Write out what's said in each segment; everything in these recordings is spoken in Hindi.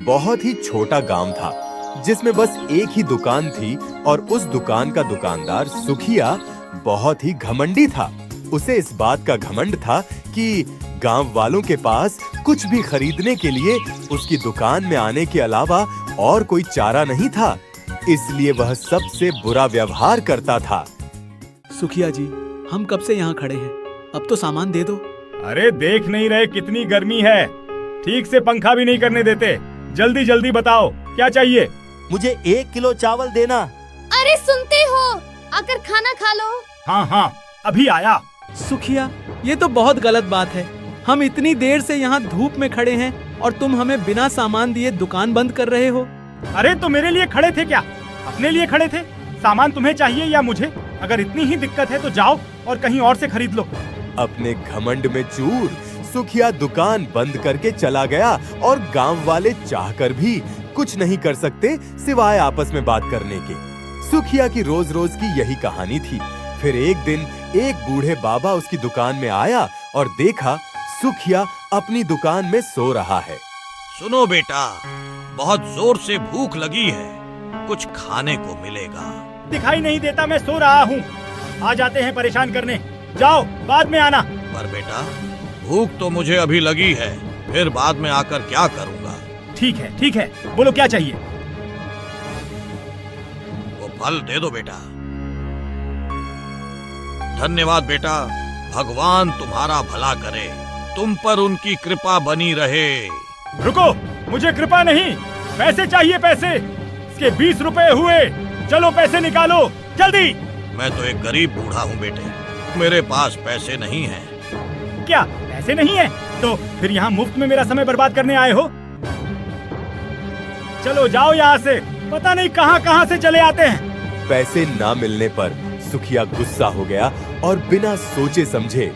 बहुत ही छोटा गांव था जिसमें बस एक ही दुकान थी और उस दुकान का दुकानदार सुखिया बहुत ही घमंडी था। उसे इस बात का घमंड था कि गांव वालों के पास कुछ भी खरीदने के लिए उसकी दुकान में आने के अलावा और कोई चारा नहीं था, इसलिए वह सबसे बुरा व्यवहार करता था। सुखिया जी, हम कब से यहाँ खड़े हैं, अब तो सामान दे दो। अरे देख नहीं रहे कितनी गर्मी है, ठीक से पंखा भी नहीं करने देते। जल्दी जल्दी बताओ क्या चाहिए। मुझे 1 किलो चावल देना। अरे सुनते हो, आकर खाना खा लो। हाँ हाँ अभी आया। सुखिया, ये तो बहुत गलत बात है। हम इतनी देर से यहाँ धूप में खड़े हैं और तुम हमें बिना सामान दिए दुकान बंद कर रहे हो। अरे तो मेरे लिए खड़े थे क्या? अपने लिए खड़े थे? सामान तुम्हें चाहिए या मुझे? अगर इतनी ही दिक्कत है तो जाओ और कहीं और से खरीद लो। अपने घमंड में चूर सुखिया दुकान बंद करके चला गया और गांव वाले चाहकर भी कुछ नहीं कर सकते सिवाय आपस में बात करने के। सुखिया की रोज रोज की यही कहानी थी। फिर एक दिन एक बूढ़े बाबा उसकी दुकान में आया और देखा सुखिया अपनी दुकान में सो रहा है। सुनो बेटा, बहुत जोर से भूख लगी है, कुछ खाने को मिलेगा। दिखाई नहीं देता मैं सो रहा हूँ। आ जाते हैं परेशान करने, जाओ बाद में आना। पर बेटा, भूख तो मुझे अभी लगी है, फिर बाद में आकर क्या करूँगा। ठीक है, बोलो क्या चाहिए। वो फल दे दो बेटा। धन्यवाद बेटा, भगवान तुम्हारा भला करे, तुम पर उनकी कृपा बनी रहे। रुको, मुझे कृपा नहीं, पैसे चाहिए पैसे। इसके 20 रुपए हुए, चलो पैसे निकालो जल्दी। मैं तो एक गरीब बूढ़ा हूँ बेटे, मेरे पास पैसे नहीं हैं। क्या पैसे नहीं है? तो फिर यहाँ मुफ्त में मेरा समय बर्बाद करने आए हो? चलो जाओ यहाँ से, पता नहीं कहाँ कहाँ से चले आते हैं। पैसे ना मिलने पर सुखिया गुस्सा हो गया और बिना सोचे समझे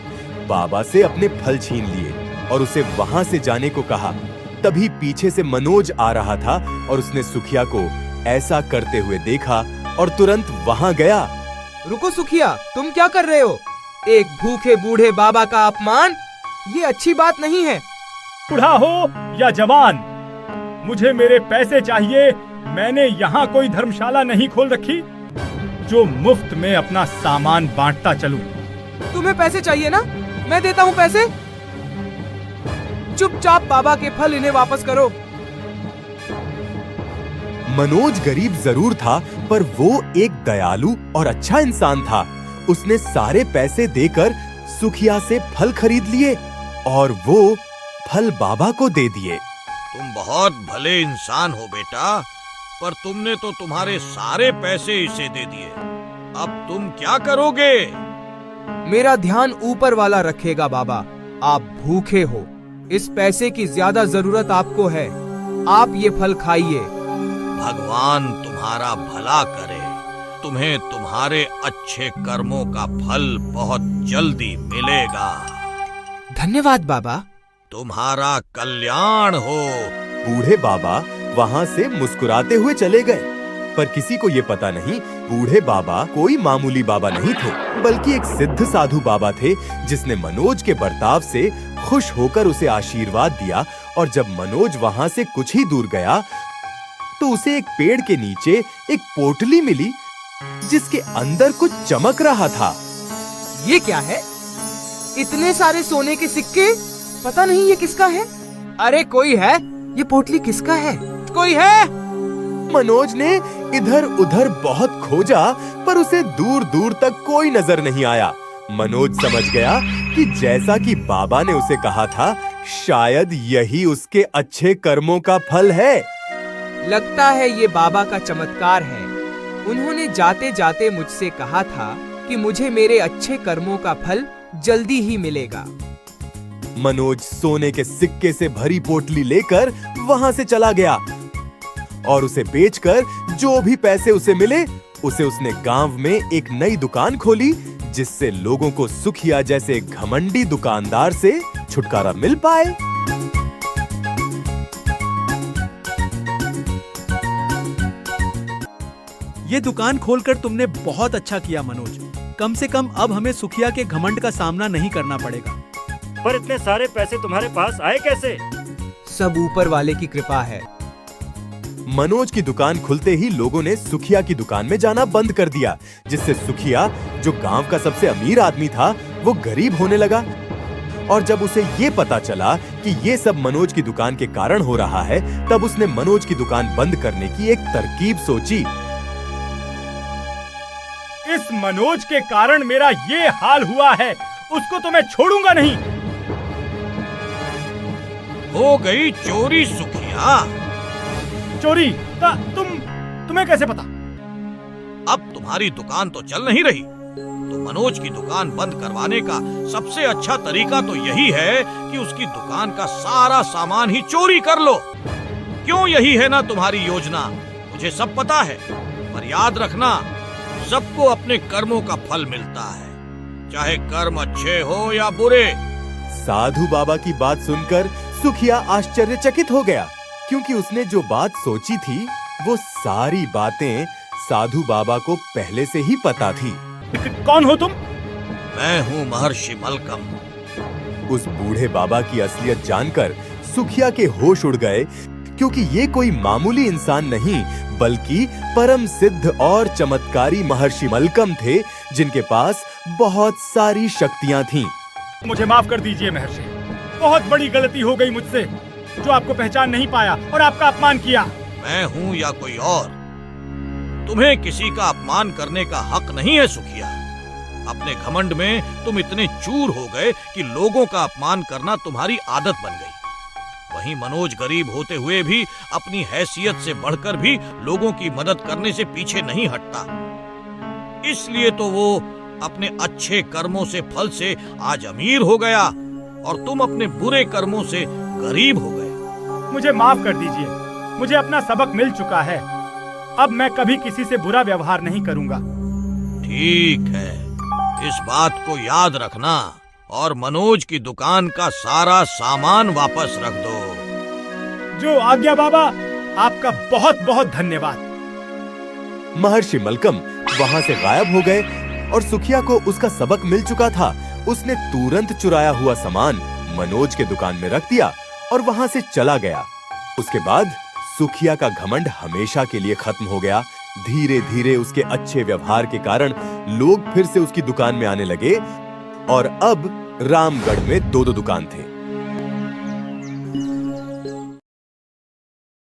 बाबा से अपने फल छीन लिए और उसे वहां से जाने को कहा। तभी पीछे से मनोज आ रहा था और उसने सुखिया को ऐसा करते हुए देखा और तुरंत वहां गया। रुको सुखिया, तुम क्या कर रहे हो? एक भूखे बूढ़े बाबा का अपमान, ये अच्छी बात नहीं है। बूढ़ा हो या जवान, मुझे मेरे पैसे चाहिए। मैंने यहाँ कोई धर्मशाला नहीं खोल रखी जो मुफ्त में अपना सामान बांटता चलूं। तुम्हें पैसे चाहिए ना? मैं देता हूँ पैसे। चुपचाप बाबा के फल इन्हें वापस करो। मनोज गरीब जरूर था पर वो एक दयालु और अच्छा इंसान था। उसने सारे पैसे देकर सुखिया से फल खरीद लिए और वो फल बाबा को दे दिए। तुम बहुत भले इंसान हो बेटा, पर तुमने तो तुम्हारे सारे पैसे इसे दे दिए। अब तुम क्या करोगे? मेरा ध्यान ऊपर वाला रखेगा बाबा। आप भूखे हो, इस पैसे की ज्यादा जरूरत आपको है। आप ये फल खाइए। भगवान तुम्हारा भला करे, तुम्हें तुम्हारे अच्छे कर्मों का फल बहुत जल्दी मिलेगा। धन्यवाद बाबा। तुम्हारा कल्याण हो। बूढ़े बाबा वहां से मुस्कुराते हुए चले गए, पर किसी को ये पता नहीं बूढ़े बाबा कोई मामूली बाबा नहीं थे, बल्कि एक सिद्ध साधु बाबा थे जिसने मनोज के बर्ताव से खुश होकर उसे आशीर्वाद दिया। और जब मनोज वहां से कुछ ही दूर गया तो उसे एक पेड़ के नीचे एक पोटली मिली जिसके अंदर कुछ चमक रहा था। ये क्या है? इतने सारे सोने के सिक्के, पता नहीं ये किसका है। अरे कोई है? ये पोटली किसका है? कोई है? मनोज ने इधर उधर बहुत खोजा पर उसे दूर दूर तक कोई नजर नहीं आया। मनोज समझ गया कि जैसा कि बाबा ने उसे कहा था, शायद यही उसके अच्छे कर्मों का फल है। लगता है ये बाबा का चमत्कार है। उन्होंने जाते जाते मुझसे कहा था कि मुझे मेरे अच्छे कर्मों का फल जल्दी ही मिलेगा। मनोज सोने के सिक्के से भरी पोटली लेकर वहां से चला गया और उसे बेचकर जो भी पैसे उसे मिले उसे उसने गांव में एक नई दुकान खोली, जिससे लोगों को सुखिया जैसे घमंडी दुकानदार से छुटकारा मिल पाए। ये दुकान खोलकर तुमने बहुत अच्छा किया मनोज। कम से कम अब हमें सुखिया के घमंड का सामना नहीं करना पड़ेगा। पर इतने सारे पैसे तुम्हारे पास आए कैसे? सब ऊपर वाले की कृपा है। मनोज की दुकान खुलते ही लोगों ने सुखिया की दुकान में जाना बंद कर दिया, जिससे सुखिया, जो गांव का सबसे अमीर आदमी था, वो गरीब होने लगा। और जब उसे ये पता चला कि ये सब मनोज की दुकान के कारण हो रहा है, तब उसने मनोज की दुकान बंद करने की एक तरकीब सोची। इस मनोज के कारण मेरा ये हाल हुआ है, उसको तो मैं छोड़ूंगा नहीं। हो गई चोरी सुखिया। चोरी? तुम्हें कैसे पता? अब तुम्हारी दुकान तो चल नहीं रही, तो मनोज की दुकान बंद करवाने का सबसे अच्छा तरीका तो यही है कि उसकी दुकान का सारा सामान ही चोरी कर लो। क्यों, यही है ना तुम्हारी योजना? मुझे सब पता है, पर याद रखना, सबको अपने कर्मों का फल मिलता है, चाहे कर्म अच्छे हो या बुरे। साधु बाबा की बात सुनकर सुखिया आश्चर्यचकित हो गया, क्योंकि उसने जो बात सोची थी वो सारी बातें साधु बाबा को पहले से ही पता थी। कौन हो तुम? मैं हूँ महर्षि मलकम। उस बूढ़े बाबा की असलियत जानकर सुखिया के होश उड़ गए, क्योंकि ये कोई मामूली इंसान नहीं, बल्कि परम सिद्ध और चमत्कारी महर्षि मलकम थे, जिनके पास बहुत सारी शक्तियां थीं। मुझे माफ कर दीजिए महर्षि, बहुत बड़ी गलती हो गई मुझसे, जो आपको पहचान नहीं पाया और आपका अपमान किया। मैं हूँ या कोई और, तुम्हें किसी का अपमान करने का हक नहीं है सुखिया। अपने घमंड में तुम इतने चूर हो गए कि लोगों का अपमान करना तुम्हारी आदत बन गई। वहीं मनोज गरीब होते हुए भी अपनी हैसियत से बढ़कर भी लोगों की मदद करने से पीछे नहीं हटता। इसलिए तो वो अपने अच्छे कर्मों से फल से आज अमीर हो गया और तुम अपने बुरे कर्मों से गरीब हो गए। मुझे माफ कर दीजिए, मुझे अपना सबक मिल चुका है। अब मैं कभी किसी से बुरा व्यवहार नहीं करूंगा। ठीक है, इस बात को याद रखना और मनोज की दुकान का सारा सामान वापस रख दो। जो आज्ञा बाबा, आपका बहुत बहुत धन्यवाद। महर्षि मलकम वहां से गायब हो गए और सुखिया को उसका सबक मिल चुका था। उसने तुरंत चुराया हुआ सामान मनोज के दुकान में रख दिया और वहां से चला गया। उसके बाद सुखिया का घमंड हमेशा के लिए खत्म हो गया। धीरे धीरे उसके अच्छे व्यवहार के कारण लोग फिर से उसकी दुकान में आने लगे और अब रामगढ़ में 2 दुकान थे।